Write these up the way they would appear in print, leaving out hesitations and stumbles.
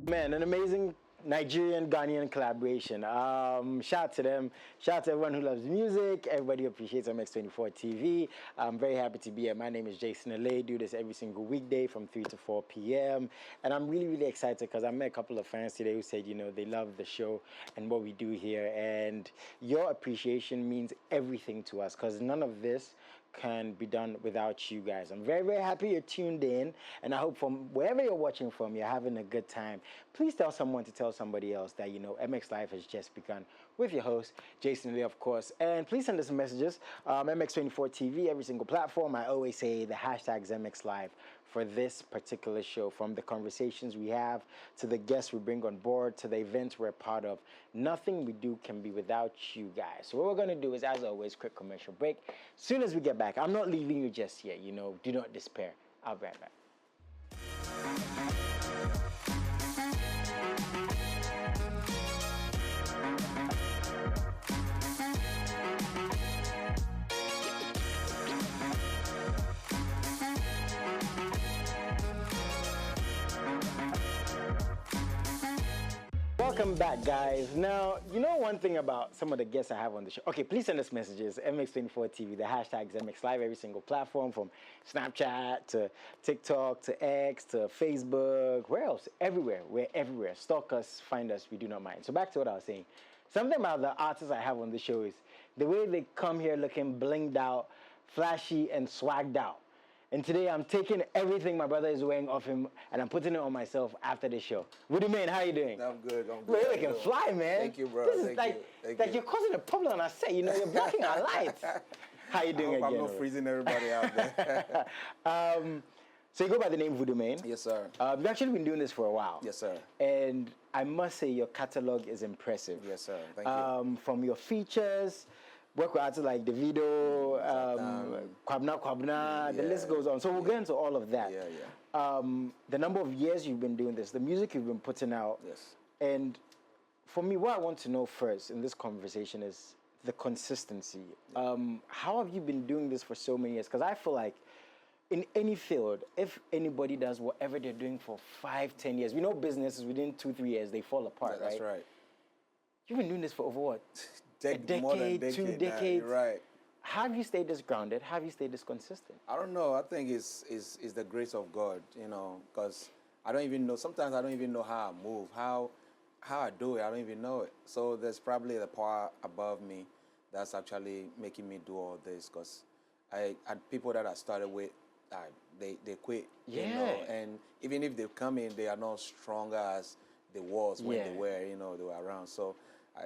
Man, an amazing Nigerian-Ghanaian collaboration. Shout out to them. Shout out to everyone who loves music. Everybody appreciates MX24 TV. I'm very happy to be here. My name is JASON El-A. Do this every single weekday from 3 to 4 p.m. And I'm really, really excited because I met a couple of fans today who said, you know, they love the show and what we do here. And your appreciation means everything to us because none of this can be done without you guys. I'm very, very happy you're tuned in, and I hope from wherever you're watching from, you're having a good time. Please tell someone to tell somebody else that, you know, MX Live has just begun with your host, JASON El-A, of course. And please send us some messages. MX24 TV, every single platform. I always say the hashtag's MX Live for this particular show, from the conversations we have to the guests we bring on board to the events we're part of. Nothing we do can be without you guys. So what we're going to do is, as always, quick commercial break. As soon as we get back, I'm not leaving you just yet, you know, do not despair. I'll be right back. Welcome back, guys. Now, you know one thing about some of the guests I have on the show. Okay, please send us messages. MX24 TV, the hashtag is MX Live, every single platform, from Snapchat to TikTok to X to Facebook. Where else? Everywhere. We're everywhere. Stalk us, find us, we do not mind. So back to what I was saying. Something about the artists I have on the show is the way they come here looking blinged out, flashy, and swagged out. And today I'm taking everything my brother is wearing off him and I'm putting it on myself after the show. Vudumane, how you doing? I'm good. You're looking fly, man. Thank you, bro. This is like you're causing a problem on our set. You know, you're blocking our lights. How you doing again? I'm not freezing everybody out there. So you go by the name Vudumane. Yes, sir. You've actually been doing this for a while. Yes, sir. And I must say your catalog is impressive. Yes, sir. Thank you. From your features, work with artists like Davido, Kwabna, the list goes on. So we'll get into all of that. The number of years you've been doing this, the music you've been putting out. Yes. And for me, what I want to know first in this conversation is the consistency. How have you been doing this for so many years? Because I feel like in any field, if anybody does whatever they're doing for 5, 10 years, we know businesses within 2, 3 years, they fall apart, right? That's right. You've been doing this for over what? A decade, 2 decades. Right. How have you stayed this grounded? How have you stayed this consistent? I don't know. I think it's the grace of God, you know, because I don't even know. Sometimes I don't even know how I move, how I do it. I don't even know it. So there's probably the power above me that's actually making me do all this. Because people that I started with, they quit. Yeah. You know, and even if they come in, they are not stronger as they was when they were, you know, they were around. So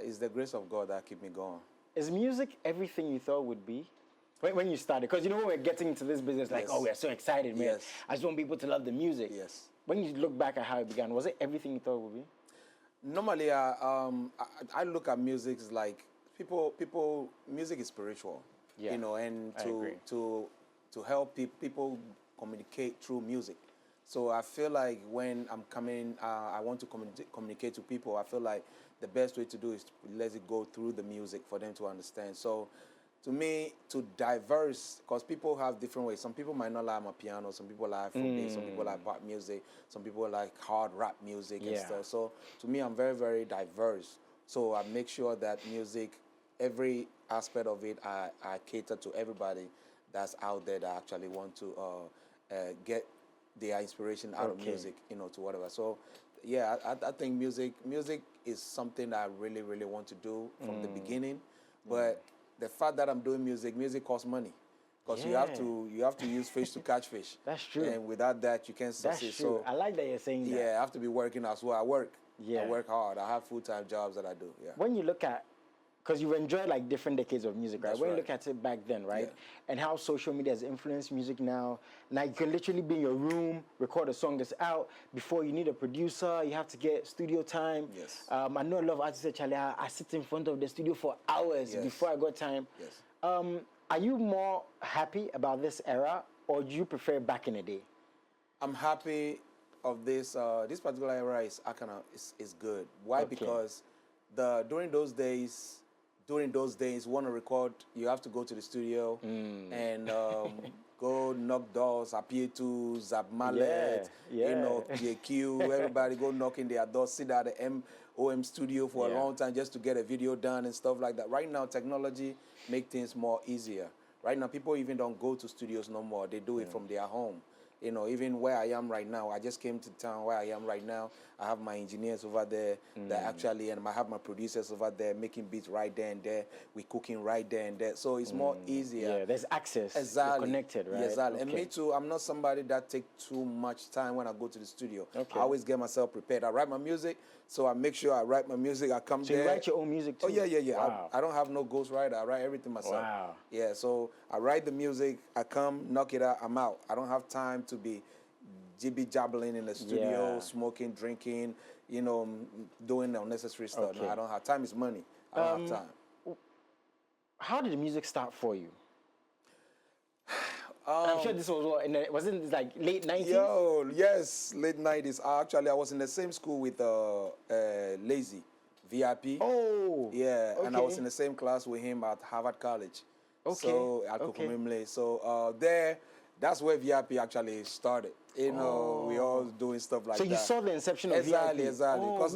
it's the grace of God that keep me going. Is music everything you thought it would be when you started? Because you know, when we're getting into this business, like, oh, we're so excited, man. Yes. I just want people to love the music. Yes. When you look back at how it began, was it everything you thought it would be? Normally, I look at music as like music is spiritual, you know, and to help people communicate through music. So I feel like when I'm coming, I want to communicate to people. I feel like the best way to do is to let it go through the music for them to understand. So to me, to diverse, because people have different ways. Some people might not like my piano. Some people like Afrobeat. Some people like pop music. Some people like hard rap music and stuff. So to me, I'm very, very diverse. So I make sure that music, every aspect of it, I cater to everybody that's out there that actually want to get their inspiration out of music, you know, to whatever. So, yeah, I think music is something that I really, really want to do from the beginning. But the fact that I'm doing music costs money, because you have to use fish to catch fish. That's true. And without that, you can't succeed. That's true. So I like that you're saying that. yeah, I have to be working as well. I work. Yeah. I work hard. I have full-time jobs that I do. Yeah. When you look at, because you've enjoyed like different decades of music, right? That's when right. you look at it back then, right? And how social media has influenced music now. Now you can literally be in your room, record a song that's out. Before you need a producer, you have to get studio time. Yes. I know a lot of artists say, Charlie, I sit in front of the studio for hours before I got time. Yes. Are you more happy about this era, or do you prefer back in the day? I'm happy of this. This particular era is good. Why? Okay. Because during those days, during those days, want to record, you have to go to the studio and go knock doors, appear to Zap Mallet, you know, JQ, everybody go knocking their doors, sit at the MOM studio for a long time just to get a video done and stuff like that. Right now, technology make things more easier. Right now, people even don't go to studios no more. They do it from their home. You know, even where I am right now, I just came to town where I am right now. I have my engineers over there that actually, and I have my producers over there making beats right there and there. We're cooking right there and there. So it's more easier. Yeah, there's access. Exactly. You're connected, right? Exactly. And me too, I'm not somebody that take too much time when I go to the studio. I always get myself prepared. I write my music, so I make sure I write my music. I come there. So you write your own music too? Oh, yeah. Wow. I don't have no ghostwriter. I write everything myself. Wow. Yeah, so I write the music, I come, knock it out, I'm out. I don't have time to be jibby-jabbling in the studio, smoking, drinking, you know, doing unnecessary stuff. No, I don't have time. Is money. I don't have time. How did the music start for you? I'm sure this was what, wasn't it like late 90s? Yo, yes, late 90s. Actually, I was in the same school with Lazy, VIP. Oh. Yeah, and I was in the same class with him at Harvard College. Okay. So, at Kokomimle. So, there, that's where VIP actually started. You know, we all doing stuff like that. So you saw the inception of Exactly. VIP? Because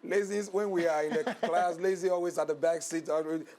Lazy is, when we are in the class, Lazy always at the back seat,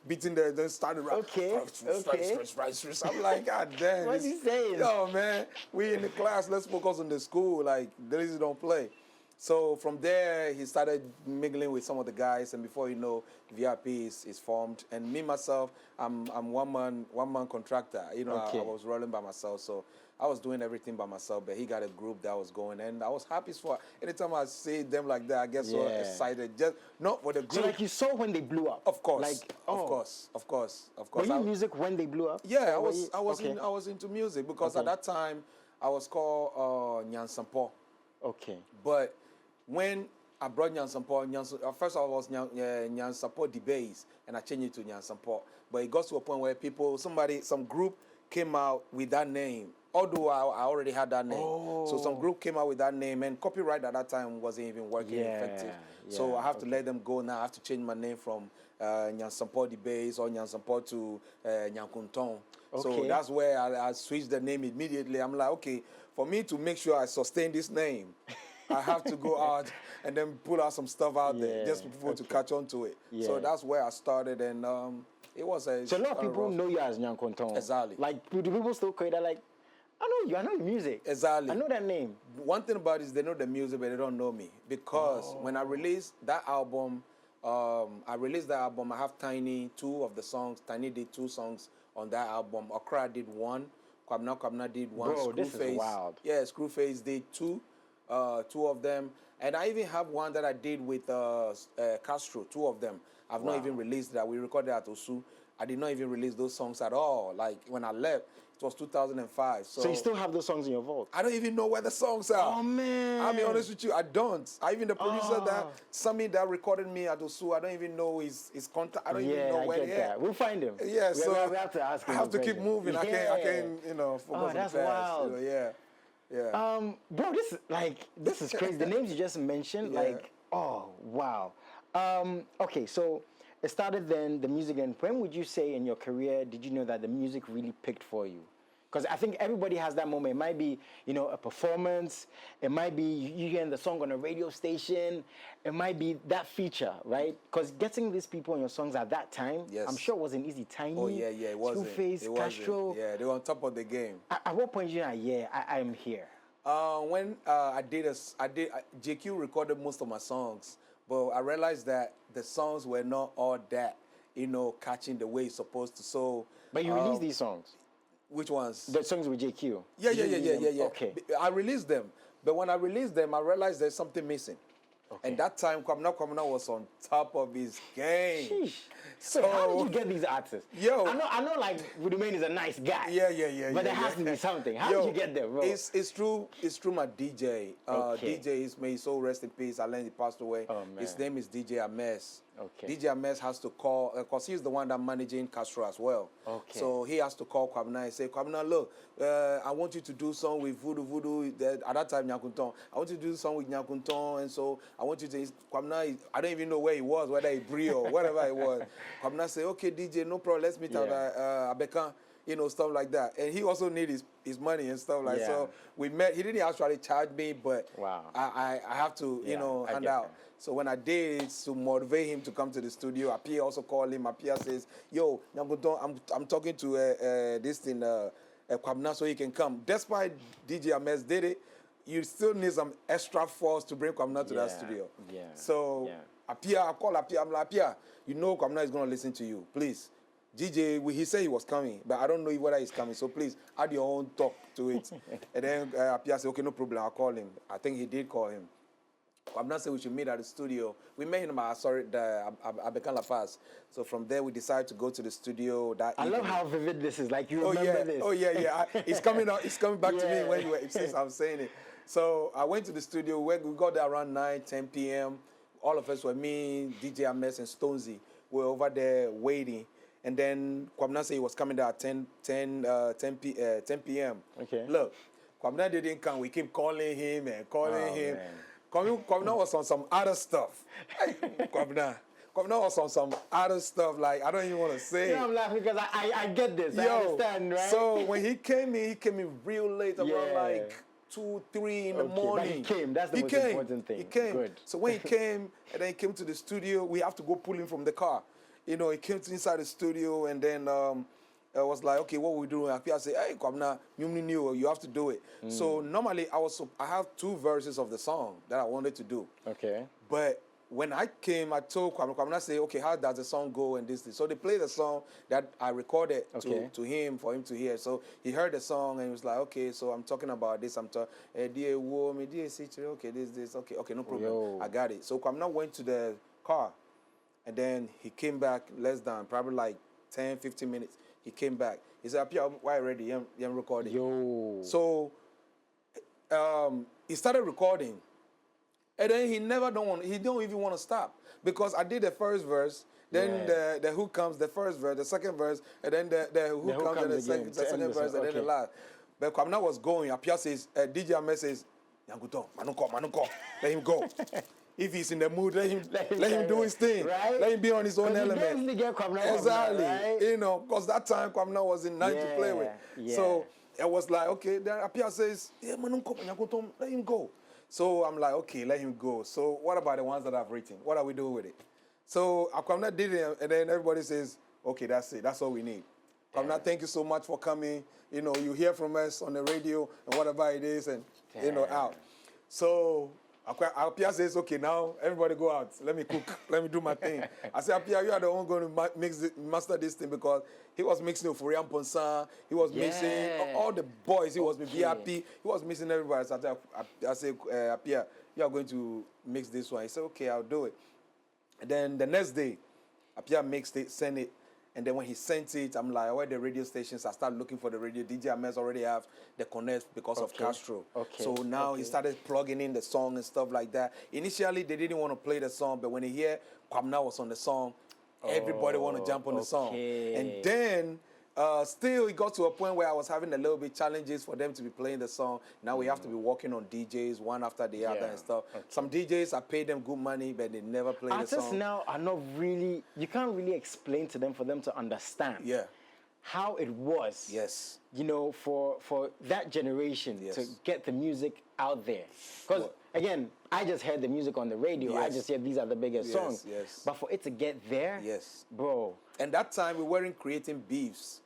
beating then started right. I'm like, God damn. What's he saying? Yo, man, we in the class, let's focus on the school. Like, Lazy don't play. So from there, he started mingling with some of the guys, and before you know, VIP is formed. And me, myself, I'm one man contractor. You know, I was rolling by myself, so I was doing everything by myself, but he got a group that was going, and I was happy for. Anytime I see them like that, I get so excited. Just not for the group. So like you saw when they blew up. Of course, like of course. Were you in music when they blew up? Yeah, I was into music because at that time I was called Nyansampo. Okay. But when I brought Nyansampo, first I was Nyansampo the bass, and I changed it to Nyansampo. But it got to a point where some group came out with that name. Although I already had that name. So some group came out with that name, and copyright at that time wasn't even working effective. So I have to let them go now. I have to change my name from Nyansampo the bass or Nyansampo to Nyankuntong. So that's where I switched the name immediately. I'm like, okay, for me to make sure I sustain this name, I have to go out and then pull out some stuff out there just for people to catch on to it. So that's where I started, and it was a... So a lot of people know you as Nyankuntong. Exactly. Like, do people still call you that? Like, I know you, I know your music. Exactly. I know that name. One thing about it is they know the music, but they don't know me. Because when I released that album, I have Tiny, Tiny did 2 songs on that album. Okra did 1, Kwabna did 1. Bro, this is wild. Yeah, Screwface did 2 of them. And I even have one that I did with Castro, 2 of them. I've not even released that. We recorded at Osu. I did not even release those songs at all. Like, when I left, it was 2005. So you still have those songs in your vault? I don't even know where the songs are. Oh, man. I'll be honest with you, I don't. Even the producer that recorded me at Osu, I don't even know his contact. I don't even know where they are. We'll find him. Yeah, so we have to ask him. I have to keep moving. I can't, focus on the past. Wild. You know, yeah. Bro, this is crazy. The names you just mentioned, oh, wow. Okay, so it started then, the music, and when would you say in your career did you know that the music really picked for you? Because I think everybody has that moment. It might be, a performance. It might be you hearing the song on a radio station. It might be that feature, right? Because getting these people on your songs at that time, I'm sure it wasn't easy. Tiny, it wasn't. Screwface, Castro. Yeah, they were on top of the game. At what point did you know, I am here? When JQ recorded most of my songs, but I realized that the songs were not all that, catching the way it's supposed to. So, but you released these songs. Which ones? The songs with JQ. Yeah. Okay. I released them, but when I released them, I realized there's something missing. Okay. And that time, Kwabna was on top of his game. Sheesh. So how did you get these artists? Yo, I know, like Vudumane is a nice guy. Yeah. But there has to be something. How did you get there, bro? It's through my DJ. DJ is may so rest in peace. I learned he passed away. Oh, man. His name is DJ Ames. DJ Ames has to call, because he's the one that managing Castro as well. So he has to call Kwabena and say, Kwabena, look, I want you to do song with Voodoo. At that time, Nyakunton. I want you to do song with Nyakunton, and so I want you to, Kwabena, I don't even know where he was, whether he Brie or whatever it was. Kwabena say, okay, DJ, no problem, let's meet at Abeka. You know, stuff like that. And he also needed his money and stuff like that. So we met. He didn't actually charge me, but I have to, you know, hand out. So when I did, it's to motivate him to come to the studio. Apia also called him. Apia says, yo, I'm talking to this thing, Kwabena, so he can come. Despite DJ Ames did it, you still need some extra force to bring Kwabena to that studio. So Apia, I call Apia. I'm like, Apia, you know Kwabena is going to listen to you. Please. DJ, he said he was coming, but I don't know whether he's coming. So please add your own talk to it. And then Apia said, okay, no problem, I'll call him. I think he did call him. Kwabena said we should meet at the studio. We met him at Abeka La Paz. So from there, we decided to go to the studio that evening. Love how vivid this is. Like, you remember this. Oh, yeah. It's coming out. It's coming back to me when you were, since I'm saying it. So I went to the studio. We got there around 10 p.m. All of us were me, DJ Ames, and Stonesy. We were over there waiting. And then Kwabena said he was coming there at 10 p.m. Look, Kwabena didn't come. We keep calling him and calling him. Kwabena was on some other stuff. Kwabena was on some other stuff. Like, I don't even want to say. Yeah, I'm laughing because I get this. I understand, right? So when he came in real late, around like 2, 3 in the morning. But he came. That's the most important thing. He came. Good. So when he came, and then he came to the studio, we have to go pull him from the car. You know, he came to inside the studio, and then I was like, okay, what we doing? I said, hey, Kwabena, you have to do it. So normally I have 2 verses of the song that I wanted to do. But when I came, I told Kwabena, say, okay, how does the song go and this. So they played the song that I recorded to him for him to hear. So he heard the song and he was like, okay, so I'm talking about this. I'm talking, okay, this, okay, no problem. I got it. So Kwabena went to the car. And then he came back less than probably like 10, 15 minutes. He came back. He said, Apia, why ready? I'm recording. So he started recording. And then he don't even want to stop. Because I did the first verse, then the hook comes, the first verse, the second verse, and then the hook comes, and the second verse, and then the last. But Kwabena was going. Apia says, DJ Ames says, Nyanguton, Manunko, let him go. If he's in the mood, let him do his thing. Right? Let him be on his own element. Exactly. Right? You know, because that time Kwabena was in 9 to play with. So it was like, okay, then Apia says, yeah, let him go. So I'm like, okay, let him go. So what about the ones that I've written? What are we doing with it? So Kwabena did it, and then everybody says, okay, that's it. That's all we need. Kwabena, thank you so much for coming. You know, you hear from us on the radio and whatever it is, and, you know, out. So Apia says, okay, now everybody go out. Let me cook. Let me do my thing. I said, Apia, you are the one going to master this thing, because he was mixing with Furian Ponsan. He was mixing all the boys. He was with VIP. He was mixing everybody. So I said, Apia, you are going to mix this one. He said, okay, I'll do it. And then the next day, Apia mixed it, sent it. And then when he sent it, I'm like, where the radio stations? I started looking for the radio. DJ Ames already have the connect because of Castro. So now he started plugging in the song and stuff like that. Initially, they didn't want to play the song, but when they hear Kwabena was on the song, everybody want to jump on the song. And then still, it got to a point where I was having a little bit challenges for them to be playing the song. Now we have to be working on DJs one after the other and stuff. Some DJs, I pay them good money, but they never play the song. Artists now are not really, you can't really explain to them for them to understand how it was, you know, for that generation to get the music out there. Because, again, I just heard the music on the radio. I just heard these are the biggest songs. But for it to get there, bro. And that time, we weren't creating beefs.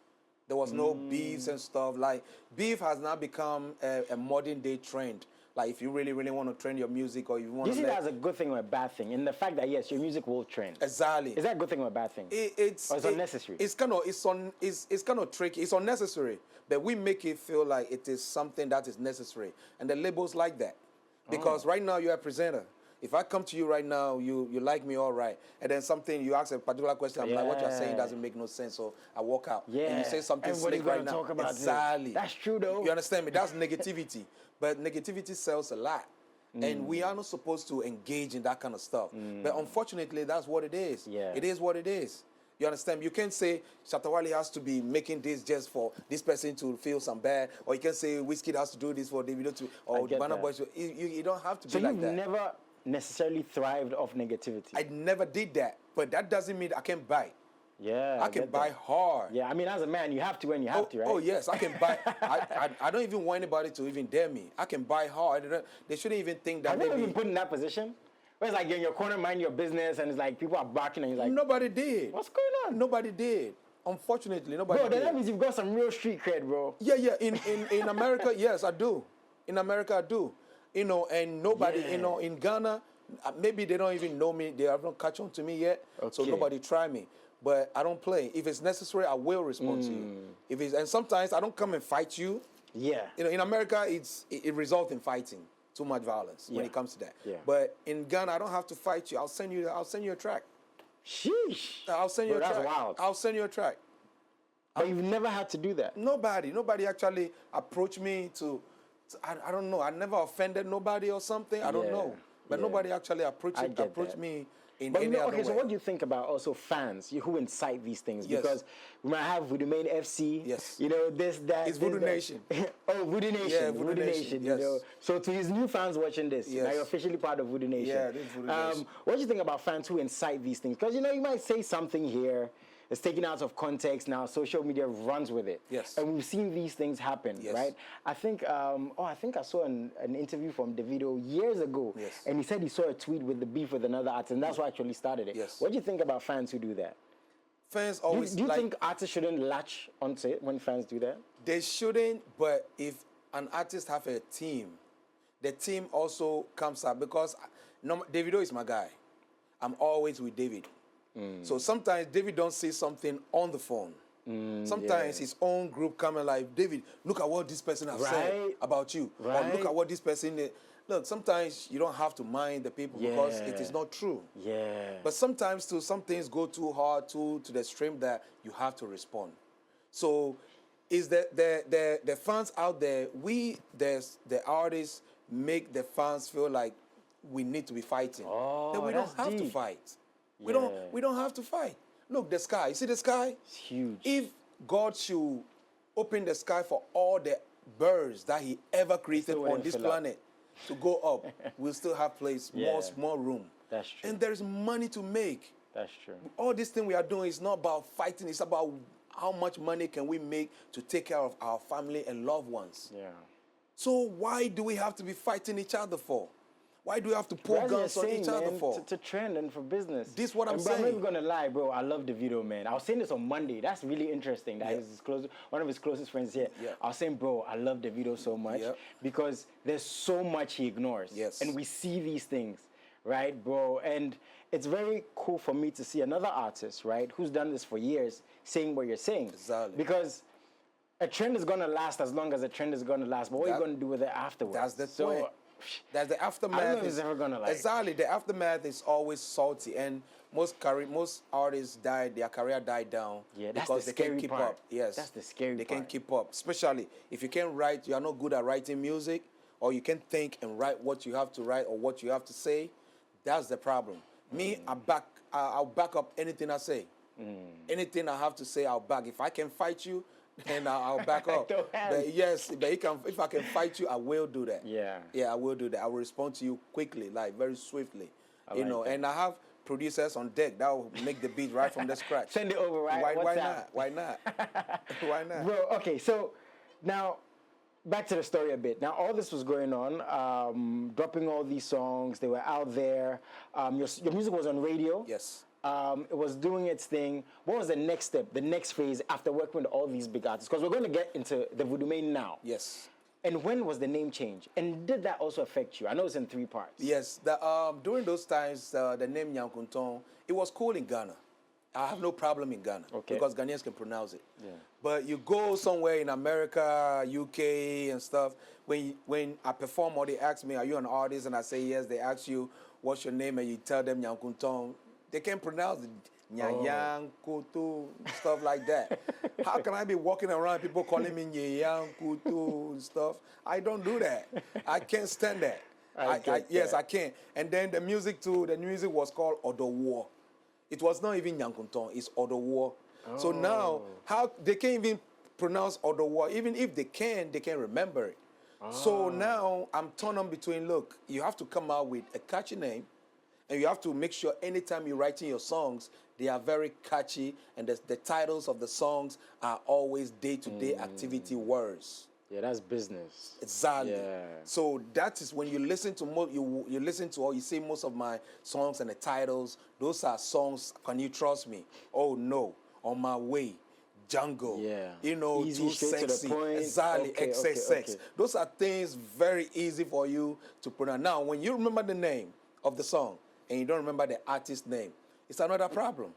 There was no beefs and stuff. Like, beef has now become a modern day trend. Like, if you really, really want to trend your music, or you want to... Do you see that as a good thing or a bad thing? In the fact that, yes, your music will trend. Exactly. Is that a good thing or a bad thing? It's unnecessary? It's kind of tricky. It's unnecessary. But we make it feel like it is something that is necessary. And the labels like that. Because right now, you're a presenter. If I come to you right now, you like me all right, and then something, you ask a particular question, I'm like, what you're saying doesn't make no sense, so I walk out. And you say something slick right now. Talk about exactly. That's true, though. You understand me? That's negativity. But negativity sells a lot. And we are not supposed to engage in that kind of stuff. But unfortunately, that's what it is. Yeah. It is what it is. You understand? You can't say Shatawale has to be making this just for this person to feel some bad, or you can say Whiskey has to do this for Davido to, or Burna Boy. You don't have to be like that. So you've never necessarily thrived off negativity? I never did that, but that doesn't mean I can't buy. Yeah, I can buy hard. Yeah, I mean, as a man, you have to when you have to, right? Oh, yes, I can buy. I don't even want anybody to even dare me. I can buy hard. They shouldn't even think that. Have you ever been put in that position? Where it's like you're in your corner, mind your business, and it's like people are barking, and you're like, nobody did. What's going on? Nobody did. Unfortunately, nobody did. Bro, that means you've got some real street cred, bro. Yeah. In America, yes, I do. In America, I do. You know, and nobody, you know, in Ghana, maybe they don't even know me. They haven't catch on to me yet, so nobody try me. But I don't play. If it's necessary, I will respond to you. If it's, and sometimes I don't come and fight you. Yeah. You know, in America, it results in fighting. Too much violence when it comes to that. Yeah. But in Ghana, I don't have to fight you. I'll send you a track. Sheesh. I'll send you a track. That's wild. I'll send you a track. But you've never had to do that. Nobody actually approached me to I don't know. I never offended nobody or something. I don't know. But nobody actually approached me in any other way. So what do you think about also fans who incite these things? Because we might have Vudumane FC. Yes. You know, this, that. It's Voodoo Nation. Oh, Voodoo Nation. Yeah, Voodoo Nation. Yes. You know? So to his new fans watching this, now you're officially part of Voodoo Nation. Yeah, this is Voodoo Nation. What do you think about fans who incite these things? Because, you know, you might say something here. It's taken out of context now. Social media runs with it. Yes. And we've seen these things happen, right? I think, I think I saw an interview from Davido years ago. Yes. And he said he saw a tweet with the beef with another artist, and that's what actually started it. Yes. What do you think about fans who do that? Fans always Do you think artists shouldn't latch onto it when fans do that? They shouldn't, but if an artist have a team, the team also comes up because Davido is my guy. I'm always with David. So sometimes David don't say something on the phone. Sometimes his own group come and like, David, look at what this person has said about you. Or look at what this person... Look, sometimes you don't have to mind the people because it is not true. Yeah. But sometimes too, some things go too hard to the extreme that you have to respond. So is the fans out there, the artists make the fans feel like we need to be fighting. That we don't have to fight. We don't have to fight. Look, the sky. You see the sky? It's huge. If God should open the sky for all the birds that He ever created on this planet to go up, we'll still have place, more room. That's true. And there's money to make. That's true. All this thing we are doing is not about fighting. It's about how much money can we make to take care of our family and loved ones. Yeah. So why do we have to be fighting each other for? Why do we have to pull guns on each other for? To trend and for business. This is what I'm saying. I'm not even gonna lie, bro. I love Davido, man. I was saying this on Monday. That's really interesting. That one of his closest friends here. Yeah. I was saying, bro, I love Davido so much because there's so much he ignores. Yes. And we see these things, right, bro? And it's very cool for me to see another artist, right, who's done this for years, saying what you're saying. Exactly. Because a trend is gonna last as long as a trend is gonna last. But what are you gonna do with it afterwards? That's the point. That's the aftermath. I don't know if it's ever gonna like. Exactly, the aftermath is always salty, and most artists their career died down because they can't keep up. Yes, that's the scary part. They can't keep up, especially if you can't write. You are not good at writing music, or you can't think and write what you have to write or what you have to say. That's the problem. Me, I'll back up anything I say. Anything I have to say, I'll back. If I can fight you, then I'll back up. But yes, but if I can fight you, I will do that. Yeah, I will do that. I will respond to you quickly, like very swiftly. You know, and I have producers on deck that will make the beat right from the scratch. Send it over, right? Why not? Why not? Why not? Bro, okay, so now back to the story a bit. Now, all this was going on, dropping all these songs. They were out there. Your music was on radio. Yes. It was doing its thing. What was the next step, the next phase after working with all these big artists? Because we're going to get into the Vudumane now. Yes. And when was the name change? And did that also affect you? I know it's in 3 parts. Yes. During those times, the name Nyankunton, it was cool in Ghana. I have no problem in Ghana because Ghanaians can pronounce it. Yeah. But you go somewhere in America, UK and stuff, when I perform or they ask me, are you an artist? And I say yes. They ask you, what's your name? And you tell them Nyankunton. They can't pronounce it. Nyanyang, Kutu, stuff like that. How can I be walking around, people calling me Nyanyang, Kutu, and stuff? I don't do that. I can't stand that. Yes, I can. And then the music too, the music was called Odowo. It was not even Nyankonton, it's Odowo. Oh. So now, how they can't even pronounce Odowo. Even if they can remember it. Oh. So now I'm torn on between, look, you have to come out with a catchy name, and you have to make sure anytime you're writing your songs, they are very catchy, and the titles of the songs are always day-to-day activity words. Yeah, that's business. Exactly. Yeah. So that is when you listen to you listen to or you see most of my songs and the titles. Those are songs. Can you trust me? Oh no, On My Way, Jungle. Yeah. You know, easy, Too Sexy. Exactly. Okay, XXX. Those are things very easy for you to pronounce. Now, when you remember the name of the song and you don't remember the artist name, it's another problem.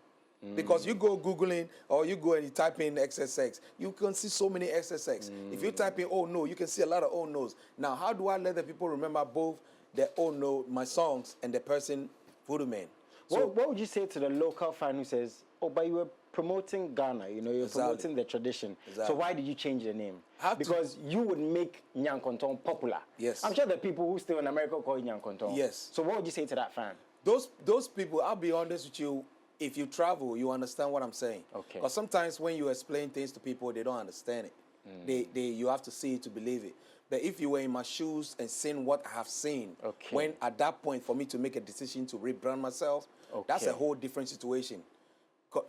Because you go Googling or you go and you type in XXX, you can see so many XXX. If you type in Oh No, you can see a lot of Oh No's. Now, how do I let the people remember both the Oh No, my songs, and the person, Vudumane? So, what would you say to the local fan who says, oh, but you were promoting Ghana, you know, you're promoting the tradition. So why did you change the name? Because you would make Nyankonton popular. Yes. I'm sure the people who still in America call it Nyankonton. Yes. So what would you say to that fan? Those people, I'll be honest with you, if you travel, you understand what I'm saying. Okay. Because sometimes when you explain things to people, they don't understand it. You have to see it to believe it. But if you were in my shoes and seen what I have seen, when at that point for me to make a decision to rebrand myself, that's a whole different situation.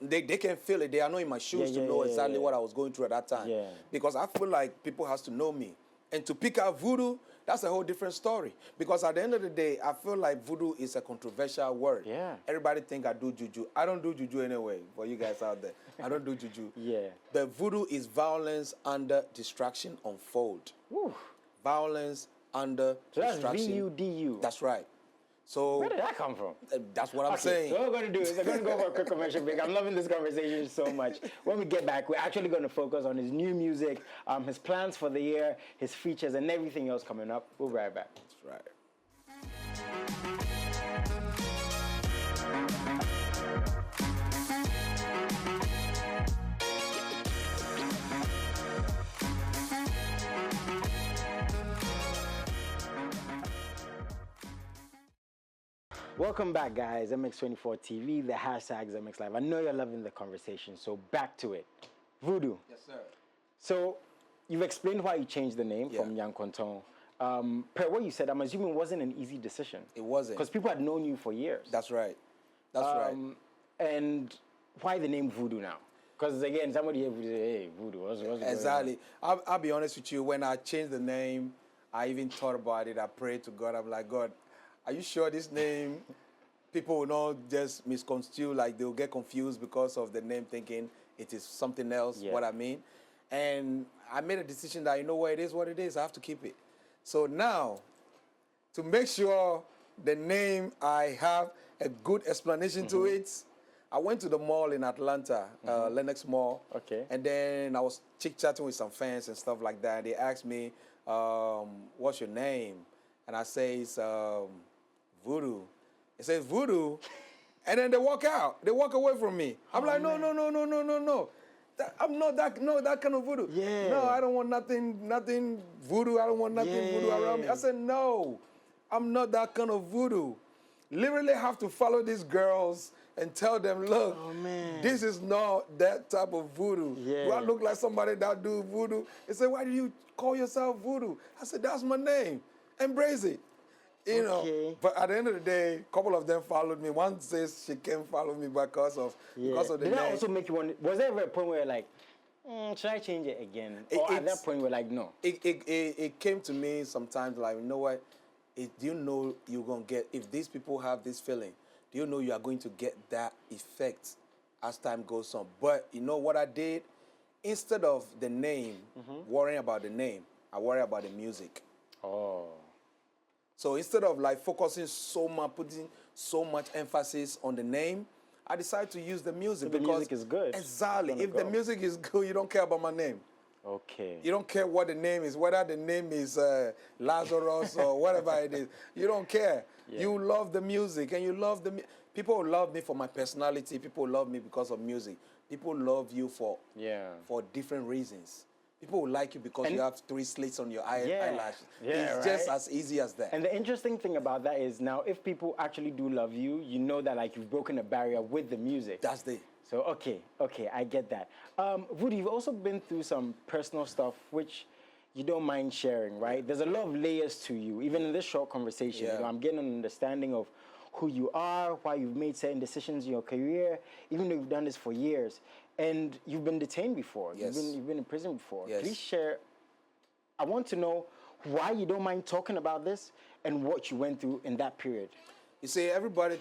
They can feel it. They are not in my shoes to know exactly what I was going through at that time. Yeah. Because I feel like people has to know me. And to pick out voodoo, that's a whole different story. Because at the end of the day, I feel like voodoo is a controversial word. Yeah. Everybody think I do juju. I don't do juju anyway, for you guys out there. I don't do juju. Yeah. The voodoo is violence under distraction unfold. Woo. Violence under distraction. That's V-U-D-U. That's right. So where did that come from? That's what I'm saying. So what we're going to do is we're going to go for a quick commercial break. I'm loving this conversation so much. When we get back, we're actually going to focus on his new music, his plans for the year, his features, and everything else coming up. We'll be right back. That's right. Welcome back, guys. MX24 TV, the hashtags MXLIVE. I know you're loving the conversation, so back to it. Voodoo. Yes, sir. So you've explained why you changed the name from Nyankonton. Per what you said, I'm assuming it wasn't an easy decision. It wasn't. Because people had known you for years. That's right. That's right. And why the name Voodoo now? Because again, somebody here would say, hey, Voodoo, what's exactly. I'll be honest with you. When I changed the name, I even thought about it. I prayed to God. I'm like, God, are you sure this name, people will not just misconstrue, like they'll get confused because of the name, thinking it is something else, what I mean? And I made a decision that, you know what, it is what it is, I have to keep it. So now, to make sure the name, I have a good explanation to it, I went to the mall in Atlanta, Lenox Mall, and then I was chit-chatting with some fans and stuff like that. They asked me, what's your name? And I say, it's Voodoo. It says Voodoo, and then they walk out. They walk away from me. I'm like, no. I'm not that kind of voodoo. Yeah. No, I don't want nothing voodoo. I don't want nothing voodoo around me. I said, no, I'm not that kind of voodoo. Literally have to follow these girls and tell them, look, this is not that type of voodoo. Yeah. Do I look like somebody that do voodoo? They say, why do you call yourself voodoo? I said, that's my name. Embrace it. You know, but at the end of the day, a couple of them followed me. One says she can't follow me because of the name. Did that also make you want? Was there ever a point where you're like, should I change it again? Or at that point, we're like, no. It came to me sometimes like, you know what? Do you know you're gonna get, if these people have this feeling, do you know you are going to get that effect as time goes on? But you know what I did? Instead of the name, worrying about the name, I worry about the music. Oh. So instead of like focusing so much, putting so much emphasis on the name, I decided to use the music because the music is good. Exactly. If the music is good, you don't care about my name. Okay. You don't care what the name is, whether the name is Lazarus or whatever it is. You don't care. Yeah. You love the music, and you love the people love me for my personality. People love me because of music. People love you for different reasons. People will like you because you have 3 slits on your eyelashes. Yeah, it's just as easy as that. And the interesting thing about that is now, if people actually do love you, you know that like you've broken a barrier with the music. That's the. So okay, I get that. Vudu, you've also been through some personal stuff which you don't mind sharing, right? There's a lot of layers to you, even in this short conversation. Yeah. You know, I'm getting an understanding of who you are, why you've made certain decisions in your career, even though you've done this for years. And you've been detained before. Yes. You've been in prison before. Yes. Please share. I want to know why you don't mind talking about this and what you went through in that period. You see, everybody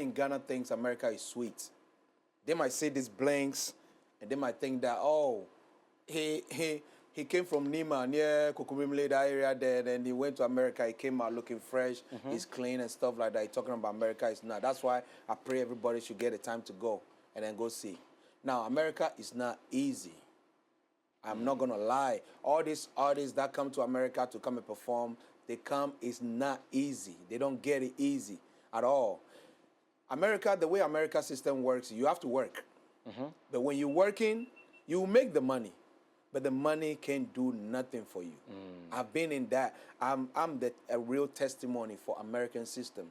in Ghana thinks America is sweet. They might say this blanks, and they might think that, oh, he came from Nima, near Kukumimle, that area there, and he went to America. He came out looking fresh, he's clean and stuff like that. He's talking about America. It's not. That's why I pray everybody should get a time to go and then go see. Now, America is not easy. I'm not going to lie. All these artists that come to America to come and perform, they come, it's not easy. They don't get it easy at all. America, the way America's system works, you have to work. But when you're working, you make the money. But the money can't do nothing for you. I've been in that. I'm a real testimony for American system.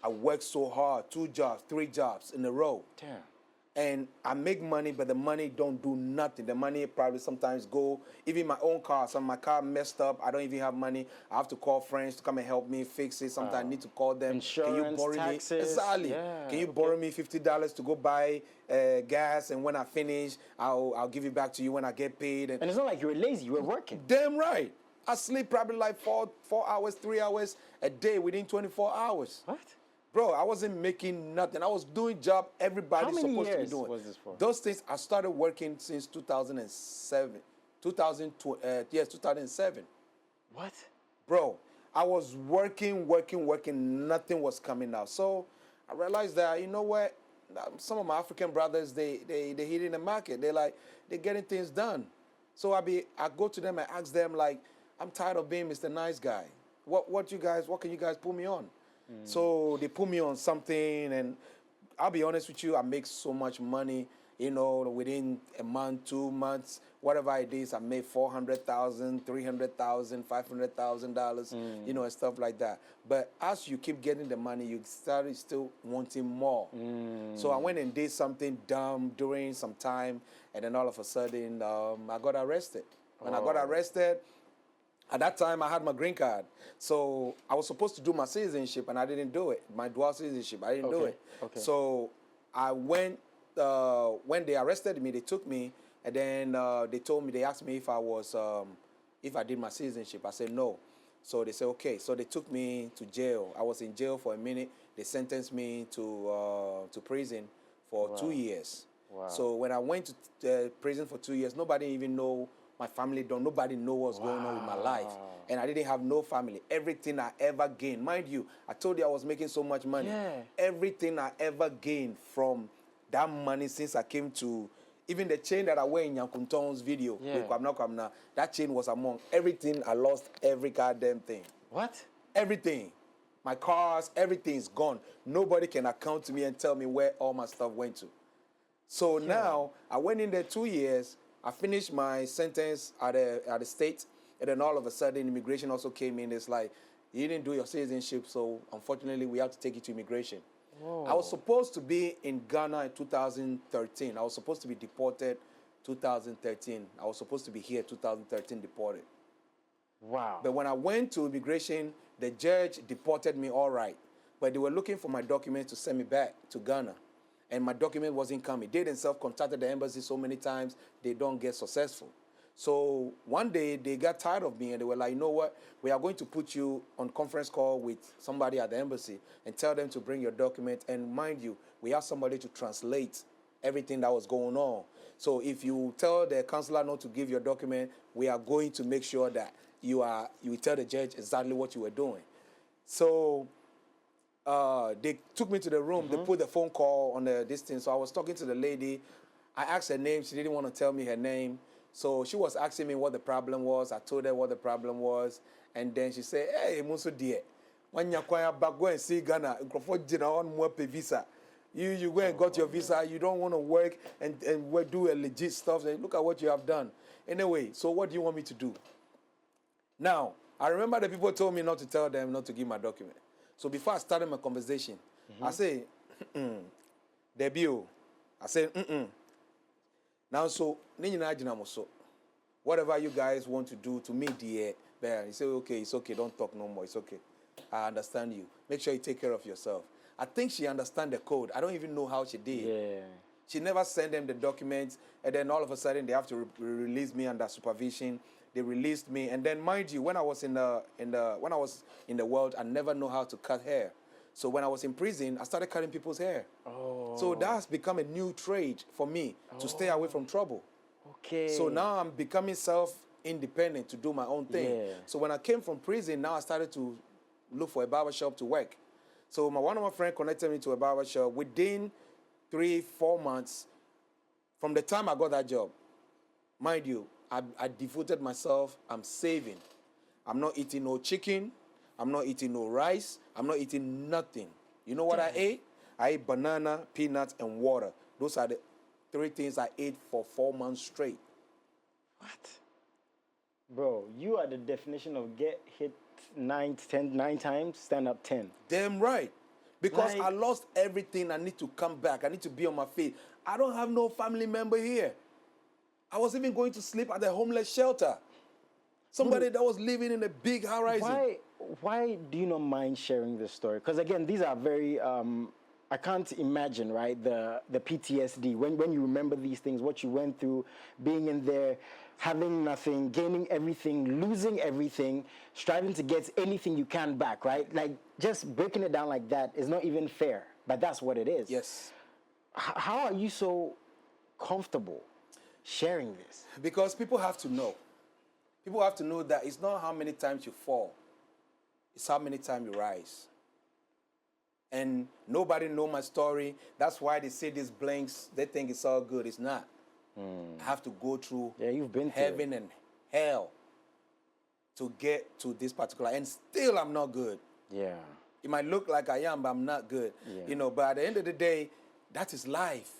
I work so hard, 2 jobs, 3 jobs in a row. Damn. And I make money, but the money don't do nothing. The money probably sometimes go, even my own car, my car messed up, I don't even have money. I have to call friends to come and help me fix it. Sometimes I need to call them. Insurance, can you borrow taxes. me? Exactly. Yeah, can you borrow me $50 to go buy gas, and when I finish, I'll give it back to you when I get paid. And it's not like you were lazy, you were working. Damn right. I sleep probably like 4 hours, 3 hours a day within 24 hours. What? Bro, I wasn't making nothing. I was doing job everybody's supposed to be doing. How many years was this for? Those things, I started working since 2007. 2007. What? Bro, I was working. Nothing was coming out. So I realized that, you know what? Some of my African brothers, they hit in the market. They're getting things done. So I go to them and ask them, like, I'm tired of being Mr. Nice Guy. What can you guys put me on? So they put me on something, and I'll be honest with you, I make so much money, you know, within a month, 2 months, whatever it is, I made $400,000, $300,000, $500,000, you know, and stuff like that. But as you keep getting the money, you started still wanting more. So I went and did something dumb during some time, and then all of a sudden, I got arrested. When I got arrested, at that time, I had my green card. So I was supposed to do my citizenship, and I didn't do it. My dual citizenship, I didn't do it. Okay. So I went, when they arrested me, they took me, and then they asked me if I did my citizenship. I said no. So they said, okay. So they took me to jail. I was in jail for a minute. They sentenced me to prison for 2 years. Wow. So when I went to prison for 2 years, nobody even know. My family nobody know what's going on with my life. And I didn't have no family. Everything I ever gained, mind you, I told you I was making so much money. Yeah. Everything I ever gained from that money since I came to, even the chain that I wear in Yankunton's video, with Kwamna, that chain was among everything. I lost every goddamn thing. What? Everything. My cars, everything is gone. Nobody can account to me and tell me where all my stuff went to. So now, I went in there 2 years. I finished my sentence at the state, and then all of a sudden, immigration also came in. It's like, you didn't do your citizenship, so unfortunately, we have to take you to immigration. Whoa. I was supposed to be in Ghana in 2013. I was supposed to be deported 2013. I was supposed to be here 2013 deported. Wow. But when I went to immigration, the judge deported me all right. But they were looking for my documents to send me back to Ghana. And my document wasn't coming. They themselves contacted the embassy so many times, they don't get successful. So one day, they got tired of me, and they were like, you know what? We are going to put you on conference call with somebody at the embassy and tell them to bring your document. And mind you, we have somebody to translate everything that was going on. So if you tell the consular not to give your document, we are going to make sure that you tell the judge exactly what you were doing. So they took me to the room. They put the phone call on the distance. So I was talking to the lady. I asked her name. She didn't want to tell me her name. So she was asking me what the problem was. I told her what the problem was. And then she said, hey, Musu dear, when you're going back, go and see Ghana. Visa. You go and got your visa. You don't want to work and do a legit stuff. And look at what you have done. Anyway, so what do you want me to do? Now, I remember the people told me not to tell them not to give my document. So before I started my conversation, I say, debut. I said, Now, so, whatever you guys want to do to me, dear, he said, okay, it's okay, don't talk no more, it's okay. I understand you. Make sure you take care of yourself. I think she understands the code. I don't even know how she did. Yeah. She never sent them the documents, and then all of a sudden they have to release me under supervision. They released me, and then mind you, when I was in the world, I never know how to cut hair. So when I was in prison, I started cutting people's hair. Oh. So that's become a new trade for me to stay away from trouble. Okay. So now I'm becoming self-independent to do my own thing. Yeah. So when I came from prison, now I started to look for a barbershop to work. So one of my friends connected me to a barbershop. Within 3-4 months, from the time I got that job, mind you, I devoted myself. I'm saving. I'm not eating no chicken. I'm not eating no rice. I'm not eating nothing. You know what I ate? I ate banana, peanuts, and water. Those are the 3 things I ate for 4 months straight. What? Bro, you are the definition of get hit 9 times, stand up 10. Damn right. Because Like, I lost everything. I need to come back. I need to be on my feet. I don't have no family member here. I was even going to sleep at the homeless shelter. Somebody that was living in a big horizon. Why do you not mind sharing this story? Because again, these are very, I can't imagine, right, the PTSD. When you remember these things, what you went through, being in there, having nothing, gaining everything, losing everything, striving to get anything you can back, right? Like, just breaking it down like that is not even fair, but that's what it is. Yes. How are you so comfortable sharing this? Because people have to know. People have to know that it's not how many times you fall. It's how many times you rise. And nobody know my story. That's why they say these blanks, they think it's all good. It's not. I have to go through you've been heaven and hell to get to this particular, and still I'm not good. Yeah. It might look like I am, but I'm not good. Yeah. You know, but at the end of the day, that is life.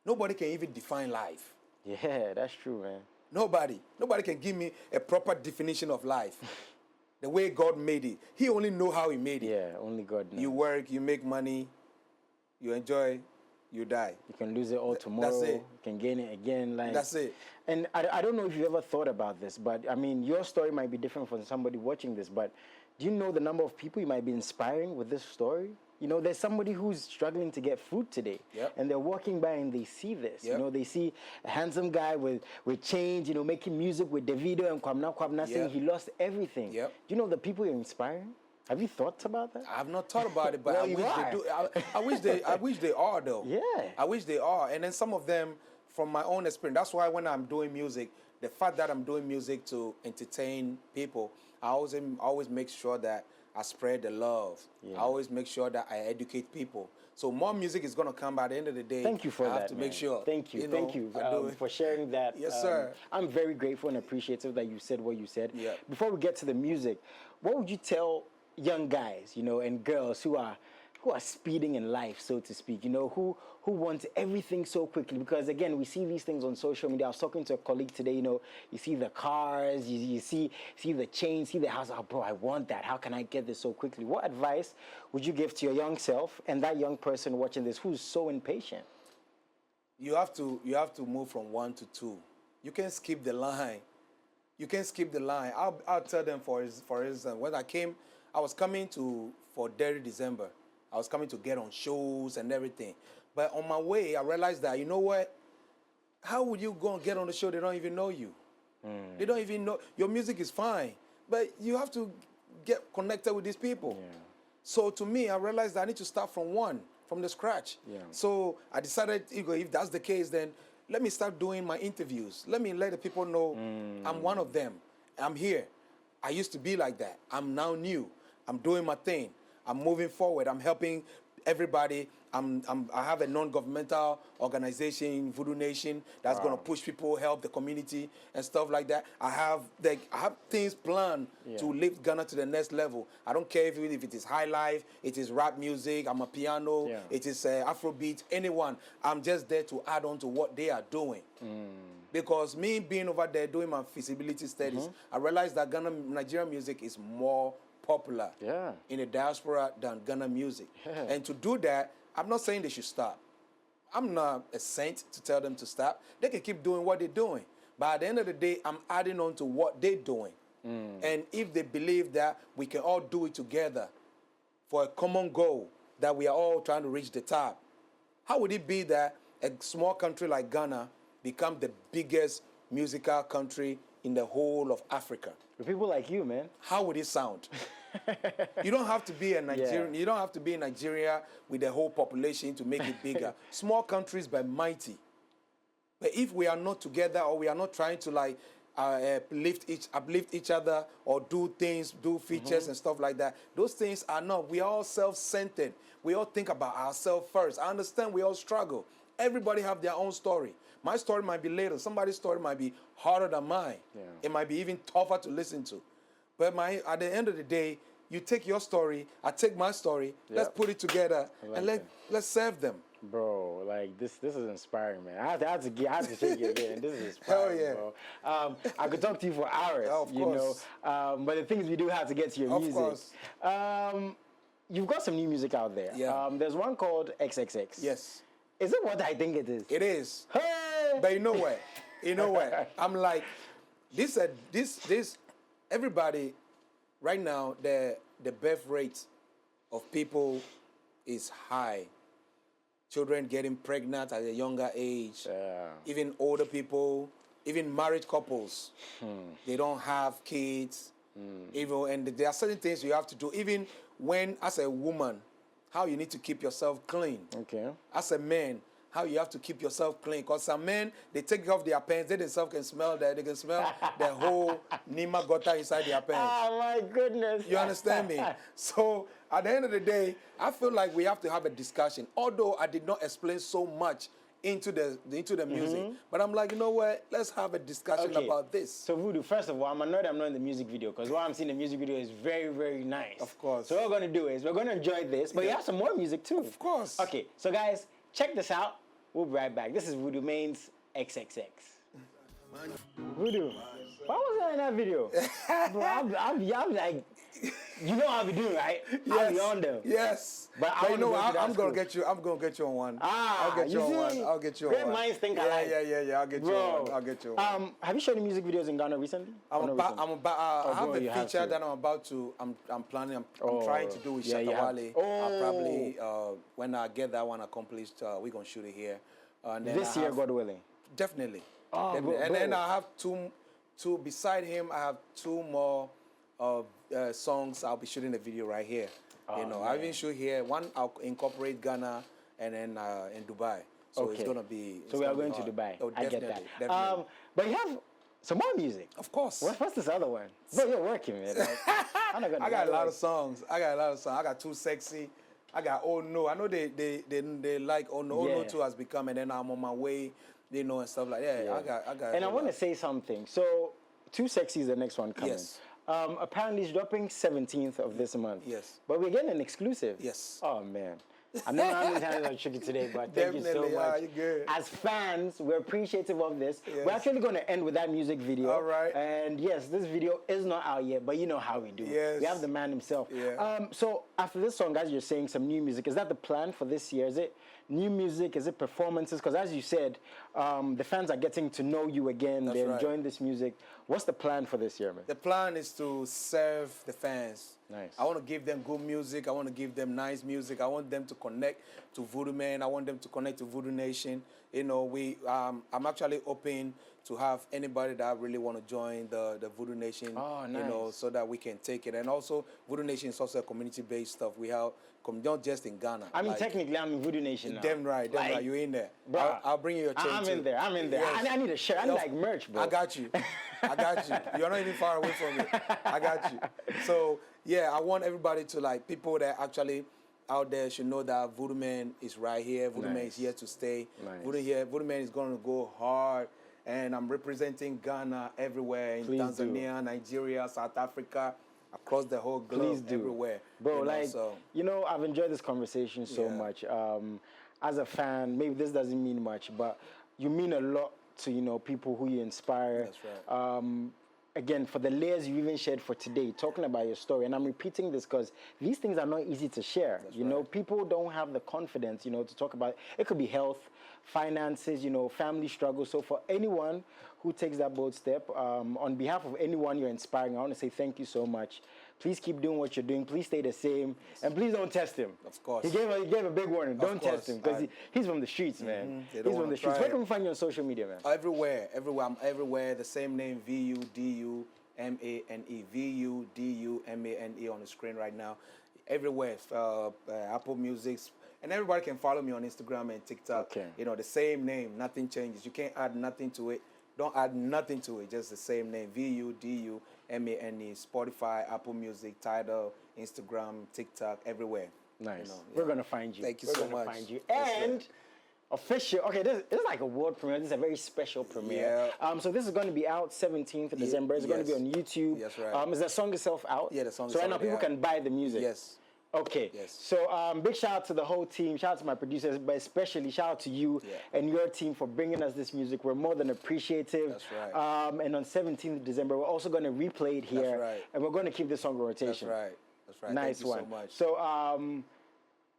Nobody can even define life. Yeah, that's true, man. Nobody can give me a proper definition of life. The way God made it. He only know how he made it. Yeah, only God knows. You work, you make money, you enjoy, you die. You can lose it all tomorrow. That's it. You can gain it again. Like, that's it. And I don't know if you ever thought about this, but I mean, your story might be different from somebody watching this, but do you know the number of people you might be inspiring with this story? You know, there's somebody who's struggling to get food today, and they're walking by and they see this. You know, they see a handsome guy with change, you know, making music with Davido and Kwamna saying he lost everything. Do you know the people you're inspiring? Have you thought about that? I've not thought about it, but Well, I wish they do. I wish they are, though. Yeah. I wish they are. And then some of them, from my own experience, that's why when I'm doing music, the fact that I'm doing music to entertain people, I always make sure that I spread the love. I always make sure that I educate people. So more music is going to come by the end of the day. Thank you for that, I have to make sure. Thank you. Thank you for sharing that. Yes, sir. I'm very grateful and appreciative that you said what you said. Yeah. Before we get to the music, what would you tell young guys, you know, and girls who are speeding in life, so to speak, you know, who want everything so quickly? Because again, we see these things on social media. I was talking to a colleague today, you know, you see the cars, you see the chain, see the house. Oh, bro, I want that. How can I get this so quickly? What advice would you give to your young self and that young person watching this who's so impatient? You have to move from 1 to 2. You can't skip the line. You can't skip the line. I'll tell them, for instance, when I was coming for Derry December. I was coming to get on shows and everything. But on my way, I realized that, you know what? How would you go and get on the show? They don't even know you. They don't even know. Your music is fine, but you have to get connected with these people. Yeah. So to me, I realized that I need to start from the scratch. Yeah. So I decided, if that's the case, then let me start doing my interviews. Let the people know I'm one of them. I'm here. I used to be like that. I'm now new. I'm doing my thing. I'm moving forward. I'm helping everybody. I have a non-governmental organization, Voodoo Nation, that's going to push people, help the community and stuff like that. I have things planned to lift Ghana to the next level. I don't care if it is high life, it is rap music, I'm a piano, it is Afrobeat, anyone. I'm just there to add on to what they are doing. Because me being over there doing my feasibility studies, I realized that Nigerian music is more popular in the diaspora than Ghana music. And to do that, I'm not saying they should stop. I'm not a saint to tell them to stop. They can keep doing what they're doing. But at the end of the day, I'm adding on to what they're doing. And if they believe that we can all do it together for a common goal, that we are all trying to reach the top, how would it be that a small country like Ghana become the biggest musical country in the whole of Africa? With people like you, man. How would it sound? You don't have to be a Nigerian. You don't have to be in Nigeria with the whole population to make it bigger. Small countries but mighty. But if we are not together, or we are not trying to like uplift each other, or do things, do features and stuff like that, those things are not. We are all self-centered. We all think about ourselves first. I understand we all struggle. Everybody have their own story. My story might be later. Somebody's story might be harder than mine. It might be even tougher to listen to. But at the end of the day, you take your story, I take my story, let's put it together, and let's serve them. Bro, like this is inspiring, man. I have to shake it again. This is inspiring, bro. I could talk to you for hours, of course. But the things we do have to get to your music. Of course. You've got some new music out there. There's one called XXX. Yes. Is it what I think it is? It is. Hey! But you know what? I'm like, this everybody right now, the birth rate of people is high. Children getting pregnant at a younger age. Even older people, even married couples, they don't have kids. And there are certain things you have to do. Even when, as a woman, how you need to keep yourself clean. Okay. As a man, how you have to keep yourself clean. Because some men, they take off their pants, they themselves can smell that. They can smell the whole Nima gutter inside their pants. Oh, my goodness. You understand me? So, at the end of the day, I feel like we have to have a discussion. Although I did not explain so much into the music. But I'm like, you know what? Let's have a discussion about this. So, Voodoo, first of all, I'm annoyed I'm not in the music video, because what I'm seeing in the music video is very, very nice. Of course. So what we're going to do is we're going to enjoy this, but you have some more music too. Of course. Okay, so guys, check this out. We'll be right back. This is Vudumane's XXX. Voodoo, why was I in that video? Bro, I'm like, you know how I be doing, right? Yes. I'll be on them. Yes. But you know, I'm gonna get you. I'm gonna get you on one. I'll get you on one. I'll get you on one. Great minds think alike. Yeah. I'll get you on one. I'll get you on one. Have you shot any music videos in Ghana recently? I have a feature that I'm about to. I'm planning. I'm trying to do with Shatawale. I'll probably when I get that one accomplished, we're gonna shoot it here. And then this year, God willing. Definitely. Oh, definitely. And then I have two beside him. I have two more songs. I'll be shooting a video right here. I even shoot here. One I'll incorporate Ghana, and then in Dubai. So it's gonna be. So we are going to Dubai. Oh, I get that. Definitely. But you have some more music. Of course. What's this other one? Bro, you're working, man. Like, I got a lot of songs. I got Too Sexy. I got Oh No. I know they like Oh No. Oh No too has become, and then I'm on my way, and stuff like that. Yeah. I got. And I want to say something. So Too Sexy is the next one coming. Yes. Apparently it's dropping 17th of this month. Yes. But we're getting an exclusive. Yes. Oh, man. I know how many times I've tricked you today, but thank you so much. You're good. As fans, we're appreciative of this. Yes. We're actually going to end with that music video. All right. And yes, this video is not out yet, but you know how we do. Yes. We have the man himself. Yeah. So after this song, guys, you're saying some new music. Is that the plan for this year? Is it new music? Is it performances? Because as you said, the fans are getting to know you again. That's They're enjoying this music. What's the plan for this year, man? The plan is to serve the fans. Nice. I want to give them good music. I want to give them nice music. I want them to connect to Vudumane. I want them to connect to Voodoo Nation. I'm actually open to have anybody that really want to join the Voodoo Nation. Oh, nice. So that we can take it. And also, Voodoo Nation is also a community-based stuff. We have, not just in Ghana. I mean, technically, I'm in Voodoo Nation now. Damn right. You're in there. Bro, I'll bring you your chain I'm too. in there. Yes. I need a shirt. I need like merch, bro. I got you. You're not even far away from me. I got you. So, yeah, I want everybody to, people that actually out there should know that Vudumane is right here. Vudumane is here to stay. Vudumane is going to go hard. And I'm representing Ghana everywhere, in Tanzania, Nigeria, South Africa, across the whole globe, everywhere. Bro, I've enjoyed this conversation so much. As a fan, maybe this doesn't mean much, but you mean a lot to, people who you inspire. That's right. Again, for the layers you even shared for today, talking about your story, and I'm repeating this because these things are not easy to share. People don't have the confidence, to talk about. It could be health, finances, family struggles. So for anyone who takes that bold step, on behalf of anyone you're inspiring, I want to say thank you so much. Please keep doing what you're doing. Please stay the same. And please don't test him. Of course. He gave a big warning. Don't test him because he's from the streets, man. He's from the streets. Where can we find you on social media, man? Everywhere. I'm everywhere. The same name, Vudumane. Vudumane on the screen right now. Everywhere. Apple Music. And everybody can follow me on Instagram and TikTok. Okay. The same name. Nothing changes. You can't add nothing to it. Don't add nothing to it. Just the same name. Vudumane. Spotify, Apple Music, Tidal, Instagram, TikTok, everywhere. Nice. We're going to find you. Thank you so much. We're going to find you. And official. Okay, this is like a world premiere. This is a very special premiere. Yeah. So this is going to be out 17th of December. It's going to be on YouTube. That's right. Is the song itself out? Yeah, the song is out. So right now people can buy the music. Yes. Okay. Yes. So big shout out to the whole team. Shout out to my producers, but especially shout out to you and your team for bringing us this music. We're more than appreciative. That's right. And on 17th of December, we're also going to replay it here. That's right. And we're going to keep this song in rotation. That's right. That's right. Nice Thank you one. so much. So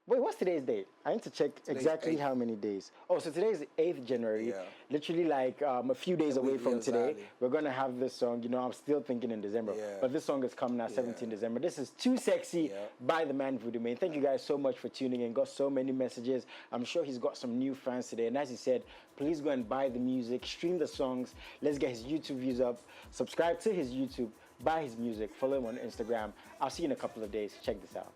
wait, what's today's date? I need to check exactly how many days. Oh, so today's 8th January. Yeah. Literally like a few days away from today. We're going to have this song. I'm still thinking in December. Yeah. But this song is coming out 17th December. This is Too Sexy by the man Vudumane. Thank you guys so much for tuning in. Got so many messages. I'm sure he's got some new fans today. And as he said, please go and buy the music, stream the songs. Let's get his YouTube views up. Subscribe to his YouTube. Buy his music. Follow him on Instagram. I'll see you in a couple of days. Check this out.